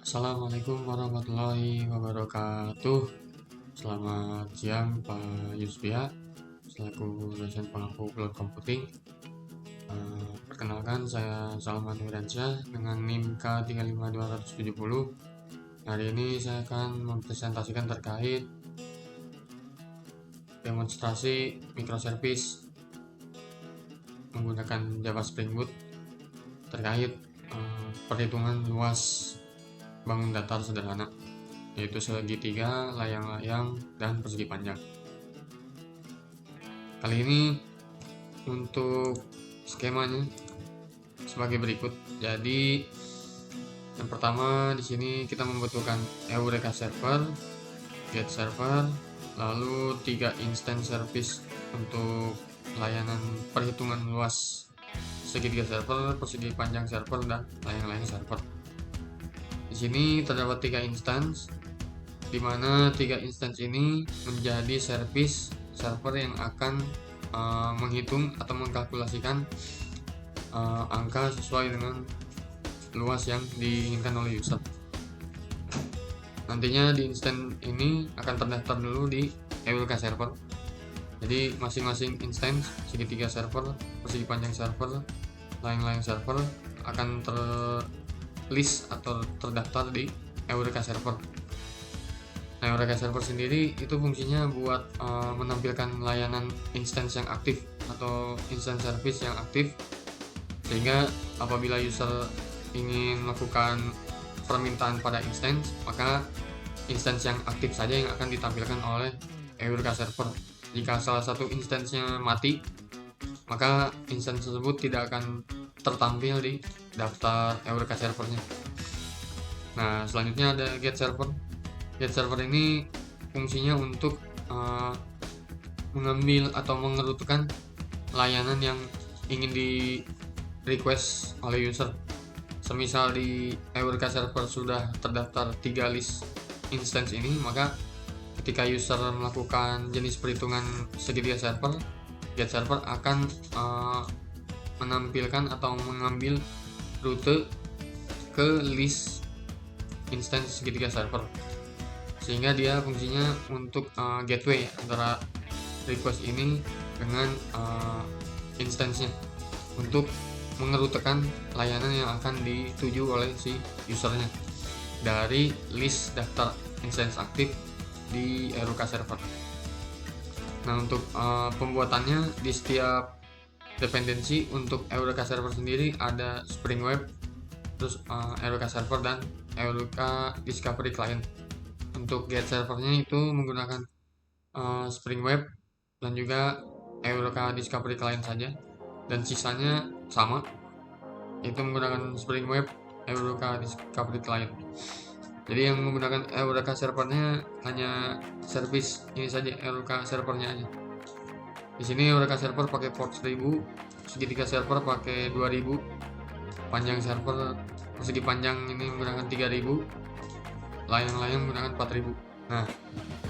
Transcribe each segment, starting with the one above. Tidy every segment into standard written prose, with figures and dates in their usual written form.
Assalamualaikum warahmatullahi wabarakatuh. Selamat siang Pak Yusbia, selaku dosen pengampu cloud computing. Perkenalkan, saya Salman Wiransyah dengan NIM K35270. Hari ini saya akan mempresentasikan terkait demonstrasi microservice menggunakan Java Spring Boot terkait perhitungan luas bangun datar sederhana, yaitu segitiga, layang-layang, dan persegi panjang. Kali ini untuk skemanya sebagai berikut. Jadi yang pertama di sini kita membutuhkan Eureka server, get server, lalu 3 instance service untuk layanan perhitungan luas segitiga server, persegi panjang server, dan layang-layang server. Di sini terdapat 3 instance, di mana 3 instance ini menjadi service server yang akan menghitung atau mengkalkulasikan angka sesuai dengan luas yang diinginkan oleh user. Nantinya di instance ini akan terdaftar dulu di Eureka server. Jadi masing-masing instance, segitiga server, persegi panjang server, layang-layang server akan terlist atau terdaftar di Eureka server. Nah, Eureka server sendiri itu fungsinya buat menampilkan layanan instance yang aktif atau instance service yang aktif, sehingga apabila user ingin melakukan permintaan pada instance, maka instance yang aktif saja yang akan ditampilkan oleh Eureka server. Jika salah satu instance-nya mati, maka instance tersebut tidak akan tertampil di daftar Eureka servernya. Nah, selanjutnya ada get server. Get server ini fungsinya untuk mengambil atau mengerutukan layanan yang ingin di request oleh user. Semisal di Eureka server sudah terdaftar 3 list instance ini, maka ketika user melakukan jenis perhitungan segitiga server, get server akan menampilkan atau mengambil rute ke list instance segitiga server, sehingga dia fungsinya untuk gateway antara request ini dengan instance-nya untuk mengerutekan layanan yang akan dituju oleh si usernya dari list daftar instance aktif di Eureka server. Nah, untuk pembuatannya di setiap dependensi untuk Eureka server sendiri ada Spring Web, terus Eureka server dan Eureka Discovery Client. Untuk get servernya itu menggunakan Spring Web dan juga Eureka Discovery Client saja, dan sisanya sama, itu menggunakan Spring Web, Eureka Discovery Client. Jadi yang menggunakan Eureka servernya hanya service ini saja, Eureka servernya aja. Di sini Eureka server pakai port 1000, segitiga server pakai 2000, panjang server persegi panjang ini menggunakan 3000, layang-layang menggunakan 4000. Nah,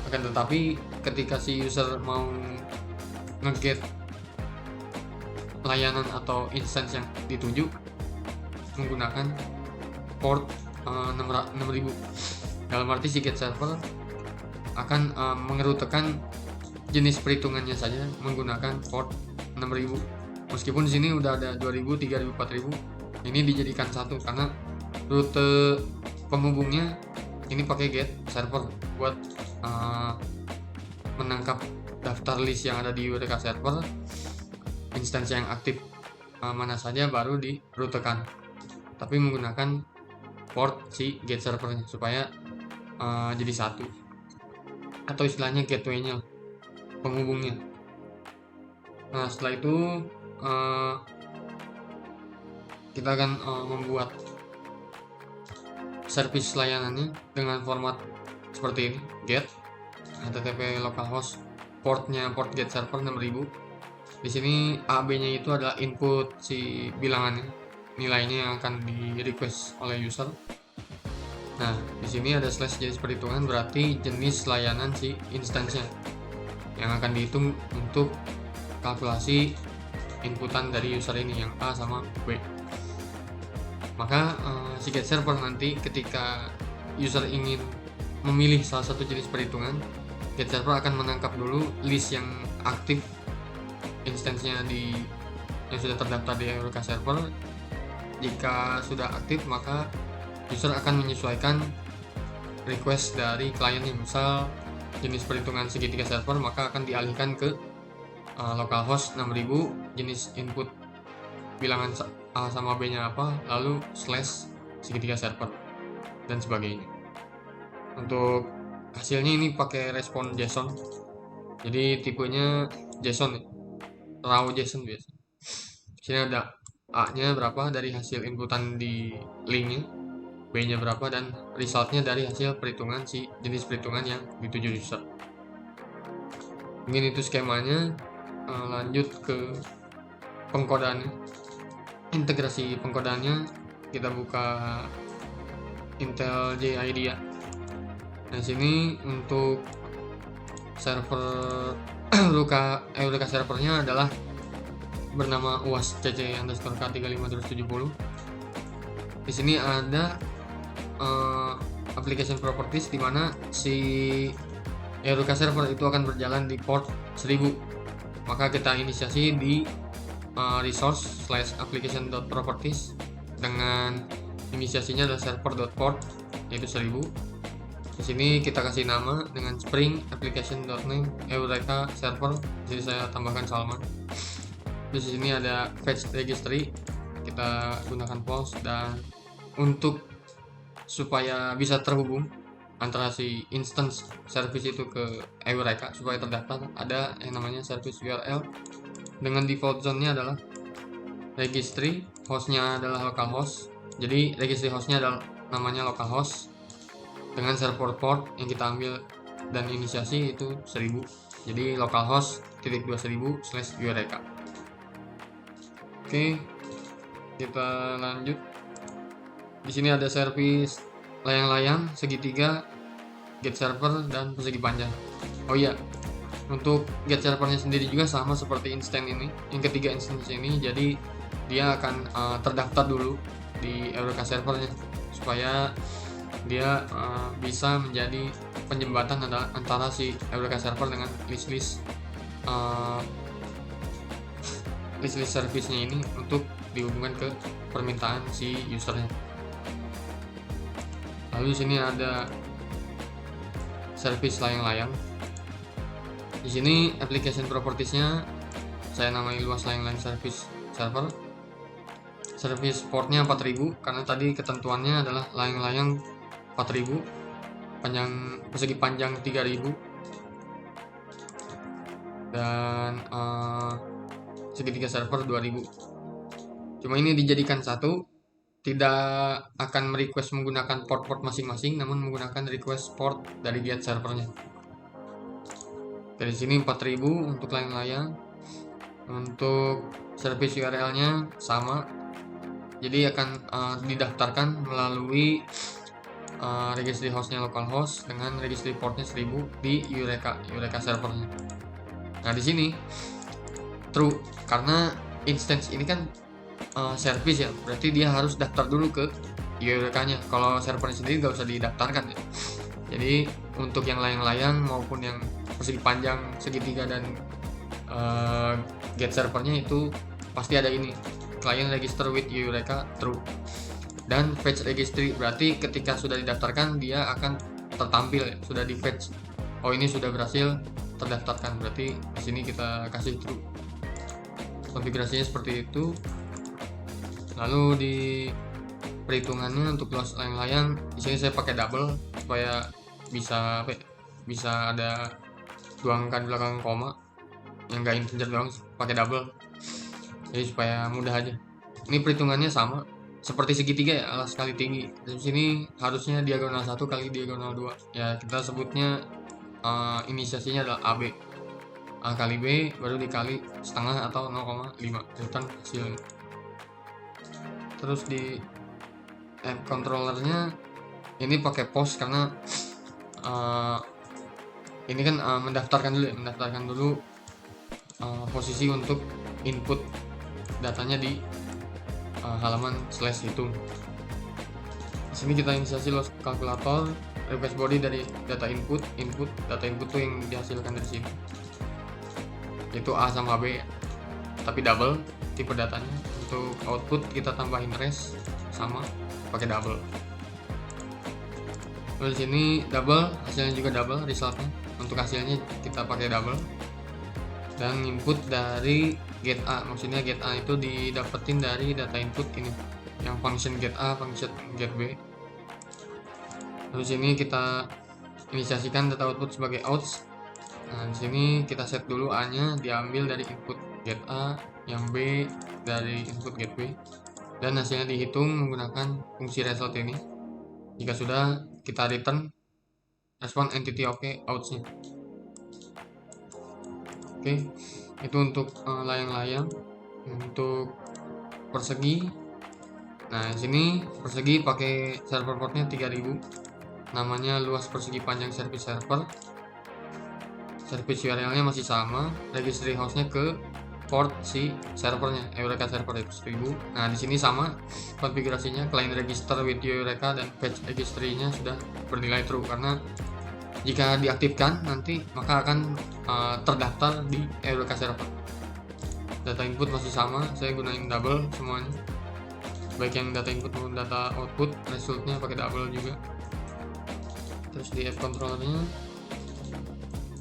akan tetapi ketika si user mau nge-get layanan atau instance yang dituju menggunakan port 6000, dalam arti si get server akan mengerutekan jenis perhitungannya saja menggunakan port 6000. Meskipun di sini udah ada 2000, 3000, 4000, ini dijadikan satu karena rute penghubungnya ini pakai get server buat menangkap daftar list yang ada di Eureka server, instansi yang aktif mana saja baru dirutekan, tapi menggunakan port si get servernya supaya jadi satu, atau istilahnya gateway-nya, penghubungnya. Nah, setelah itu kita akan membuat service layanannya dengan format seperti ini: get http localhost, portnya port get server 6000. Di sini AB-nya itu adalah input si bilangannya, nilainya yang akan di request oleh user. Nah, di sini ada slash jenis perhitungan, berarti jenis layanan si instance-nya yang akan dihitung untuk kalkulasi inputan dari user ini yang A sama B. Maka si get server nanti ketika user ingin memilih salah satu jenis perhitungan, get server akan menangkap dulu list yang aktif instansinya yang sudah terdaftar di Eureka server. Jika sudah aktif, maka user akan menyesuaikan request dari kliennya. Misal jenis perhitungan segitiga server, maka akan dialihkan ke localhost 6000, jenis input bilangan A sama B nya apa, lalu slash segitiga server dan sebagainya. Untuk hasilnya ini pakai respon JSON, jadi tipenya JSON, raw JSON biasa. Sini ada A-nya berapa dari hasil inputan di linknya, B-nya berapa, dan resultnya dari hasil perhitungan si jenis perhitungan yang dituju user. Mungkin itu skemanya. Lanjut ke pengkodaannya, integrasi pengkodaannya. Kita buka Intel JID ya. Nah, sini untuk server Eureka servernya adalah bernama UAS CC underscore K35270. Di sini ada application properties di mana si Eureka server itu akan berjalan di port 1000. Maka kita inisiasi di resource/application.properties dengan inisiasinya adalah server.port yaitu 1000. Di sini kita kasih nama dengan spring application.name Eureka server. Di sini saya tambahkan Salman. Di sini ada fetch registry, kita gunakan false, dan untuk supaya bisa terhubung antara si instance service itu ke Eureka supaya terdaftar, ada yang namanya service URL dengan default zone-nya adalah registry, hostnya adalah localhost. Jadi registry hostnya adalah namanya localhost dengan server port yang kita ambil dan inisiasi itu 1000. Jadi localhost /2000/Eureka. Oke, kita lanjut. Di sini ada service layang-layang, segitiga, get server, dan persegi panjang. Oh iya, untuk get servernya sendiri juga sama seperti instant ini, yang ketiga instance ini. Jadi dia akan terdaftar dulu di Eureka servernya supaya dia bisa menjadi penjembatan antara si Eureka server dengan list-list service-nya ini untuk dihubungkan ke permintaan si usernya. Lalu di sini ada service layang-layang. Di sini application properties-nya saya namai luas layang-layang service server. Service portnya 4000 karena tadi ketentuannya adalah layang-layang 4000, persegi panjang 3000, dan segitiga server 2000. Cuma ini dijadikan satu, tidak akan merequest menggunakan port masing-masing, namun menggunakan request port dari get servernya. Dari sini 4000 untuk layang-layang. Untuk service URL-nya sama, jadi akan didaftarkan melalui registry hostnya localhost dengan registry portnya 1000 di Eureka servernya. Nah, di sini true karena instance ini kan service ya, berarti dia harus daftar dulu ke Eureka-nya. Kalau servernya sendiri nggak usah didaftarkan ya. Jadi untuk yang layang-layang maupun yang persegi panjang, segitiga, dan get servernya itu pasti ada ini, client register with Eureka true. Dan fetch registry berarti ketika sudah didaftarkan dia akan tertampil ya, sudah di fetch. Oh, ini sudah berhasil terdaftarkan, berarti di sini kita kasih true. Konfigurasinya seperti itu. Lalu di perhitungannya untuk luas layang-layang di sini saya pakai double supaya bisa ada dua angka di belakang koma, yang enggak integer doang pakai double. Jadi supaya mudah aja. Ini perhitungannya sama seperti segitiga ya, alas kali tinggi. Di sini harusnya diagonal 1 kali diagonal 2. Ya, kita sebutnya inisiasinya adalah AB. A kali B baru dikali setengah atau 0,5 return hasilnya. Terus di app controllernya ini pakai post karena ini kan mendaftarkan dulu posisi untuk input datanya di halaman /hitung. Sini kita inisiasi loss kalkulator, request body dari data input. Data input tuh yang dihasilkan dari sini, yaitu A sama B, tapi double tipe datanya. Untuk output kita tambahin res sama pakai double. Lalu di sini double, hasilnya juga double resultnya. Untuk hasilnya kita pakai double. Dan input dari get A, maksudnya get A itu didapetin dari data input ini, yang function get A, function get B. Lalu sini kita inisiasikan data output sebagai outs. Nah, di sini kita set dulu A-nya diambil dari input get A, yang B dari input get B, dan hasilnya dihitung menggunakan fungsi result ini. Jika sudah, kita return respon entity outs-nya. Oke, itu untuk layang-layang. Untuk persegi, nah di sini persegi pakai server portnya 3000. Namanya luas persegi panjang service server. Service URL-nya masih sama, registry host-nya ke port si servernya, Eureka server itu 1000. Nah, di sini sama konfigurasinya, client register with Eureka dan page registry-nya sudah bernilai true, karena jika diaktifkan nanti maka akan terdaftar di Eureka server. Data input masih sama, saya gunain double semuanya, baik yang data input maupun data output, resultnya pakai double juga. Terus di app controllernya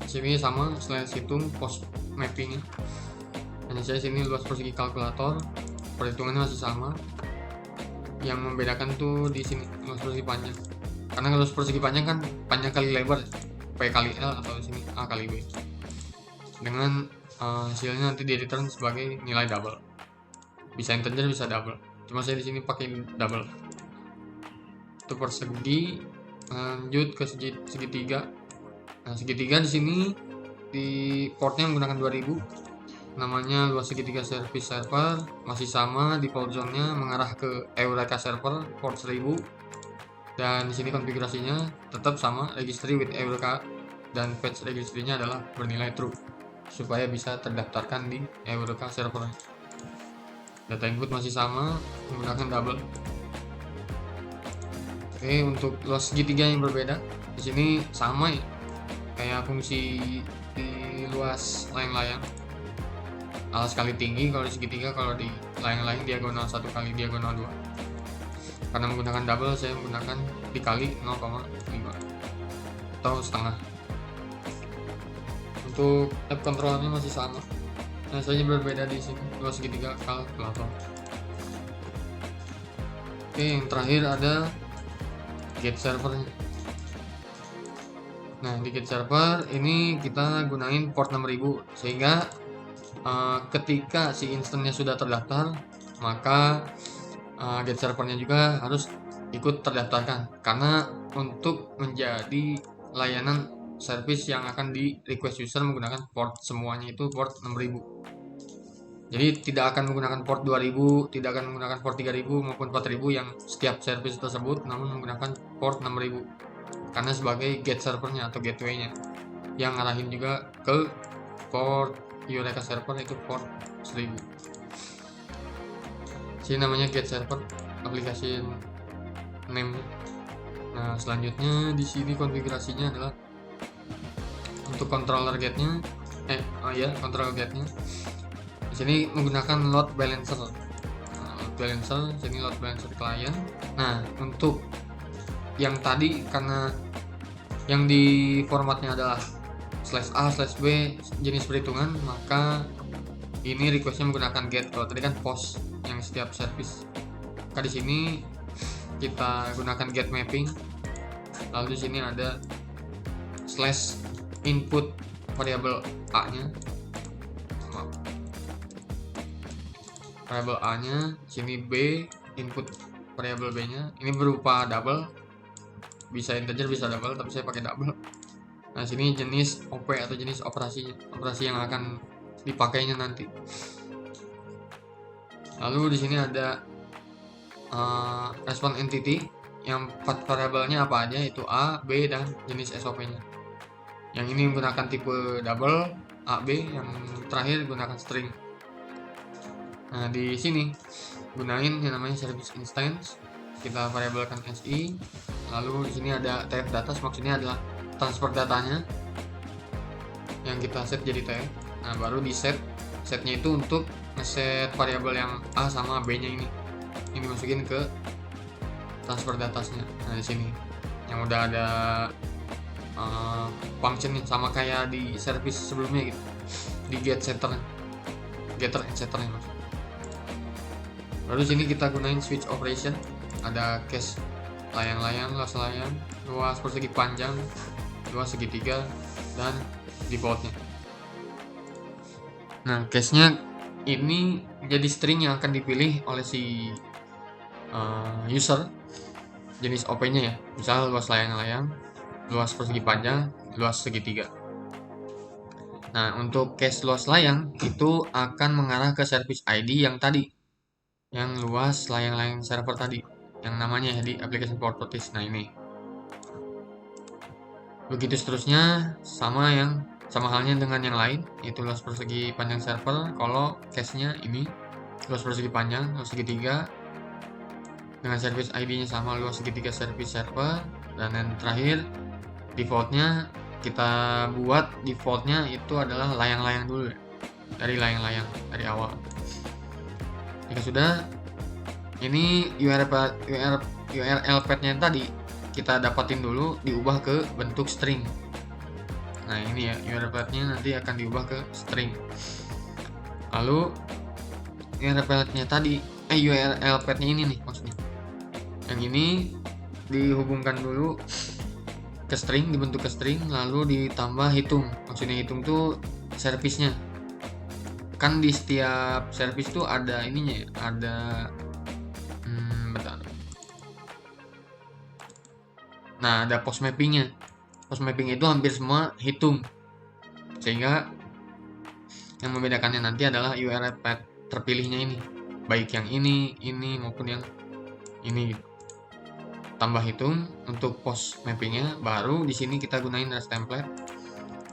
sini sama, slash hitung post mappingnya. Hanya saya sini luas persegi kalkulator, perhitungannya masih sama. Yang membedakan tuh di sini luas persegi panjang, karena luas persegi panjang kan panjang kali lebar, P kali L, atau di sini A kali B. Dengan hasilnya nanti di return sebagai nilai double, bisa integer bisa double. Cuma saya di sini pakai double. Itu persegi. Lanjut ke segitiga. Nah, segitiga di sini di portnya menggunakan 2000. Namanya luas segitiga service server, masih sama, default zone-nya mengarah ke Eureka server port 1000. Dan di sini konfigurasinya tetap sama, registry with Eureka dan page registry-nya adalah bernilai true supaya bisa terdaftarkan di Eureka server. Data input masih sama, menggunakan double. Oke, untuk luas segitiga yang berbeda di sini sama ya, kayak fungsi di luas layang-layang, alas kali tinggi kalau di segitiga, kalau di layang-layang diagonal 1 kali diagonal 2. Karena menggunakan double, saya menggunakan dikali 0,5 atau setengah. Untuk app controllernya masih sama, nah saja berbeda di sini, luas segitiga kalkulator. Oke, yang terakhir ada get servernya. Nah, di get server ini kita gunain port 6000, sehingga ketika si instannya sudah terdaftar, maka get servernya juga harus ikut terdaftarkan, karena untuk menjadi layanan service yang akan di request user menggunakan port semuanya itu port 6000. Jadi tidak akan menggunakan port 2000, tidak akan menggunakan port 3000 maupun 4000 yang setiap service tersebut, namun menggunakan port 6000 karena sebagai get servernya atau gateway-nya, yang ngarahin juga ke port Eureka server itu port 1000. Sini namanya get server, aplikasi name. Nah, selanjutnya di sini konfigurasinya adalah untuk controller gate-nya, controller gate-nya. Di sini menggunakan load balancer. Sini load balancer client. Nah, untuk yang tadi karena yang di formatnya adalah /A/B jenis perhitungan, maka ini requestnya menggunakan get. Kalau tadi kan post yang setiap service. Maka di sini kita gunakan get mapping. Lalu di sini ada /input variable A-nya. Variable A-nya, sini B, input variable B-nya. Ini berupa double, bisa integer bisa double, tapi saya pakai double. Nah, sini jenis OP atau jenis operasi yang akan dipakainya nanti. Lalu di sini ada respon entity yang 4 variabelnya apa aja, itu A, B, dan jenis SOP-nya. Yang ini menggunakan tipe double, A, B, yang terakhir gunakan string. Nah, di sini gunain yang namanya service instance. kita variabelkan SI. Lalu di sini ada TF data, maksudnya adalah transfer datanya yang kita set jadi TF. Nah, baru di setnya itu untuk ngeset variabel yang A sama B nya ini masukin ke transfer datasnya. Nah, di sini yang udah ada function nih, sama kayak di service sebelumnya gitu, di getter and setter nya. Lalu sini kita gunain switch operation, ada case layang-layang, luas persegi panjang, luas segitiga, dan defaultnya. Nah, case-nya ini jadi string yang akan dipilih oleh si user, jenis OP-nya ya, misal luas layang-layang, luas persegi panjang, luas segitiga. Nah, untuk case luas layang itu akan mengarah ke service ID yang tadi, yang luas layang-layang server tadi, yang namanya ya di application properties. Nah, ini begitu seterusnya, sama halnya dengan yang lain, itu luas persegi panjang server. Kalau case-nya ini luas persegi panjang, luas segitiga, dengan service ID-nya sama, luas segitiga service server. Dan yang terakhir, defaultnya kita buat defaultnya itu adalah layang-layang dulu ya, dari layang-layang dari awal. Jika sudah, ini URL path-nya tadi kita dapatin dulu, diubah ke bentuk string. Nah, ini ya URL path-nya nanti akan diubah ke string. Lalu URL path-nya tadi, URL path-nya ini nih maksudnya, yang ini dihubungkan dulu ke string, dibentuk ke string, lalu ditambah hitung. Maksudnya hitung tuh service-nya. Kan di setiap service tuh ada ininya ya, ada bentar. Nah, ada post mapping-nya. Post mapping itu hampir semua hitung. Sehingga yang membedakannya nanti adalah URL path terpilihnya ini. Baik yang ini maupun yang ini. Tambah hitung untuk post mappingnya, baru di sini kita gunain REST template,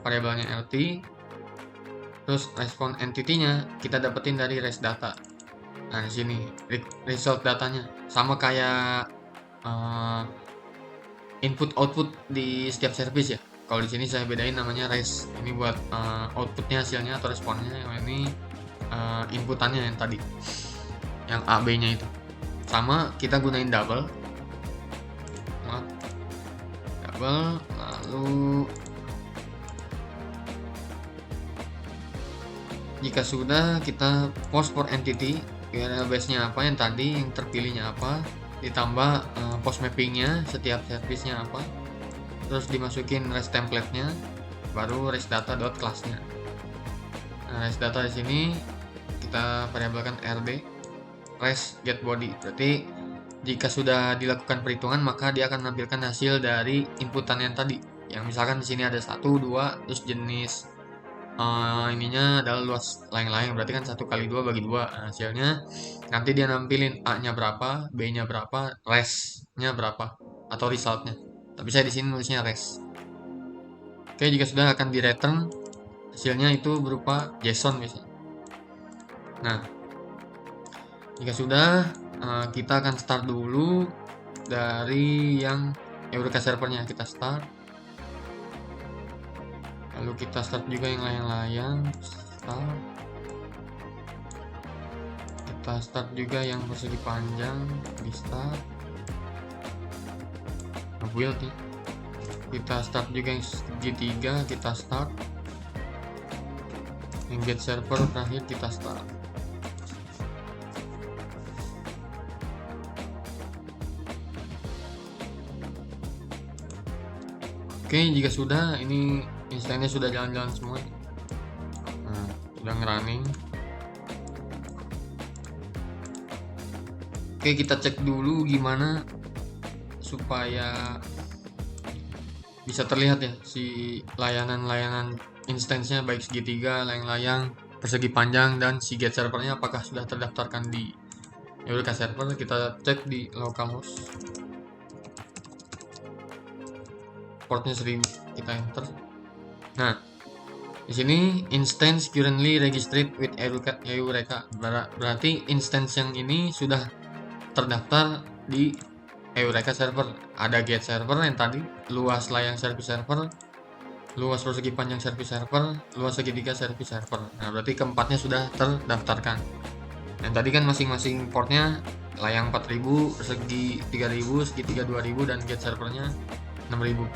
variabelnya LT, terus response entity-nya kita dapetin dari REST data. Nah, di sini result datanya sama kayak input output di setiap service ya. Kalau di sini saya bedain namanya REST. Ini buat outputnya, hasilnya atau responnya. Yang ini inputannya yang tadi, yang A B nya itu. Sama kita gunain double, lalu jika sudah, kita post for entity, URL base-nya apa yang tadi, yang terpilihnya apa, ditambah post mapping-nya setiap service-nya apa, terus dimasukin REST template-nya, baru REST data.class-nya. Nah, REST data di sini kita variabelkan RD, REST get body. Berarti jika sudah dilakukan perhitungan, maka dia akan menampilkan hasil dari inputan yang tadi. Yang misalkan di sini ada 1, 2, terus jenis ininya adalah luas layang-layang, berarti kan 1 kali 2 bagi 2. Nah, hasilnya nanti dia nampilin A-nya berapa, B-nya berapa, res-nya berapa, atau result-nya. Tapi saya di sini nulisnya res. Oke, jika sudah akan di return hasilnya itu berupa JSON biasanya. Nah, jika sudah, kita akan start dulu dari yang Eureka servernya. Kita start, lalu kita start juga yang layang-layang, kita start juga yang persegi panjang, di start build nih. Kita start juga yang segitiga, kita start yang get server terakhir, kita start. Oke, jika sudah, ini instannya sudah jalan-jalan semua. Nah, sudah ngerunning. Oke, kita cek dulu gimana supaya bisa terlihat ya si layanan-layanan instansinya, baik segitiga, layang-layang, persegi panjang, dan si get servernya apakah sudah terdaftarkan di Eureka server. Kita cek di localhost, portnya 1000, kita enter. Nah, di sini instance currently registered with Eureka, berarti instance yang ini sudah terdaftar di Eureka server, ada get server yang tadi, luas layang service server, luas persegi panjang service server, luas segitiga service server. Nah, berarti keempatnya sudah terdaftarkan. Dan tadi kan masing-masing portnya layang 4000, persegi 3000, segitiga 2000, dan get servernya 6000.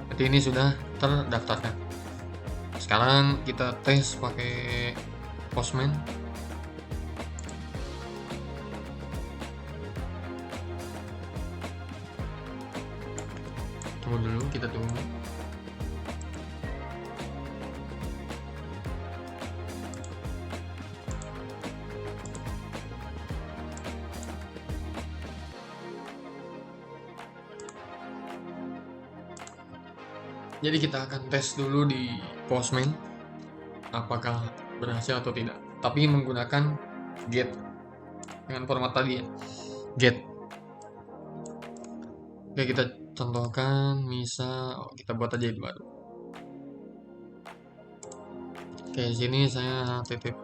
Berarti ini sudah terdaftarkan. Sekarang kita tes pakai Postman. Tunggu dulu, kita tunggu. Jadi kita akan tes dulu di Postman apakah berhasil atau tidak, tapi menggunakan get dengan format tadi ya, get. Oke, kita contohkan misal kita buat aja yang baru. Oke, sini saya http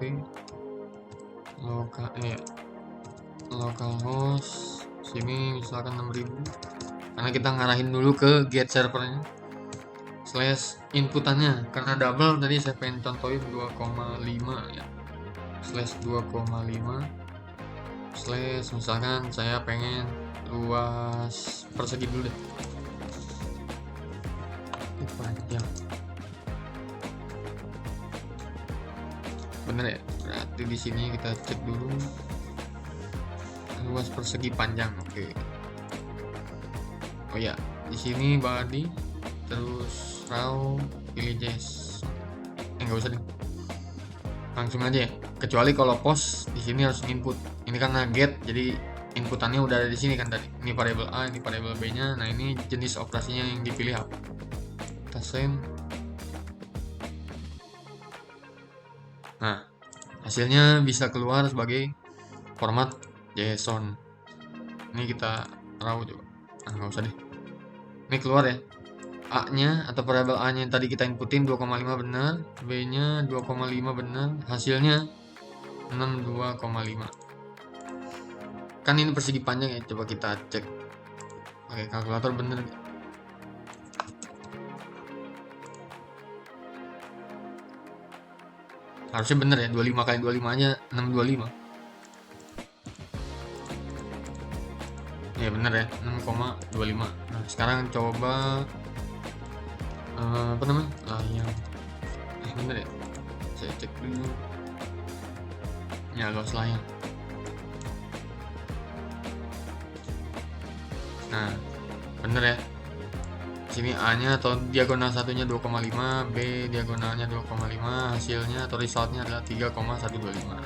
localhost sini misalkan 6000, karena kita ngarahin dulu ke get servernya slash inputannya, karena double tadi saya pengen contohin 2,5 ya, slash 2,5 slash misalkan saya pengen luas persegi dulu deh, panjang bener ya. Berarti di sini kita cek dulu luas persegi panjang. Oke. Oh ya, di sini body, terus raw, pilih JS. Nggak usah deh, langsung aja ya. Kecuali kalau post di sini harus input. Ini karena get, jadi inputannya udah ada di sini kan tadi. Ini variable A, ini variable B-nya. Nah, ini jenis operasinya yang dipilih apa. Kita send. Nah, hasilnya bisa keluar sebagai format JSON. Ini kita raw coba. Nggak usah deh. Ini keluar ya. A-nya atau variable A-nya yang tadi kita inputin 2,5 benar, B-nya 2,5 benar, hasilnya 62,5. Kan ini persegi panjang ya, coba kita cek. Oke, kalkulator bener. Harusnya bener ya, 25 kali 25 aja 625. Ya bener ya, 6,25. Nah, sekarang coba apa namanya? Layang. Bener ya? Saya cek dulu. Ya, luas layang. Nah, bener ya. Sini A-nya atau diagonal satunya 2,5, B diagonalnya 2,5, hasilnya atau resultnya adalah 3,125.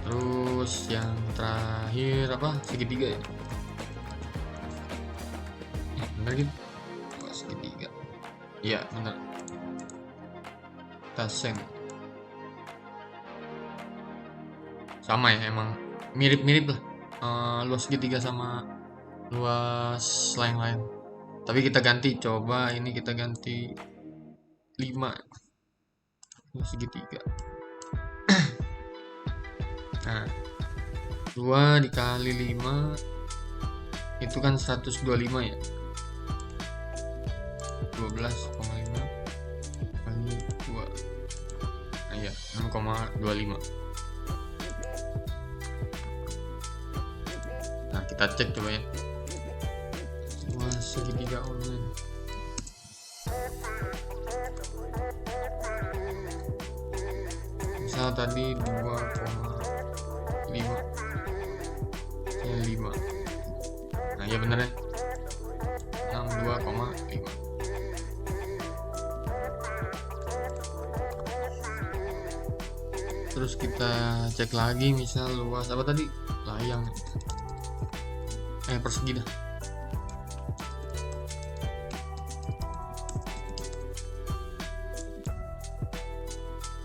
Terus yang terakhir apa? Segitiga ya? Bener gitu? Oh, segitiga. Iya, bener. Kita send. Sama ya, emang mirip-mirip lah. Luas segitiga sama luas layang-layang. Tapi kita ganti, coba ini kita ganti 5 segitiga. Nah, 2 dikali 5 itu kan 125 ya, 12,5 kali 2. Nah ya, 6,25. Nah, kita cek coba ya. Segitiga online. Misal tadi 2,5 ya 5. Nah ya bener ya, 62,5. Terus kita cek lagi misal luas apa tadi, layang persegi dah.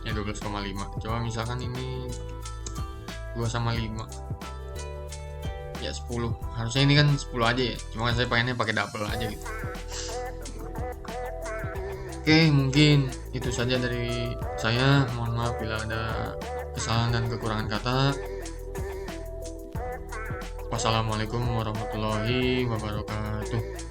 Ya 12,5. Coba misalkan ini 2/5 ya 10. Harusnya ini kan 10 aja ya, cuma saya pengennya pakai double aja gitu. Oke, mungkin itu saja dari saya. Mohon maaf bila ada kesalahan dan kekurangan kata. Wassalamualaikum warahmatullahi wabarakatuh.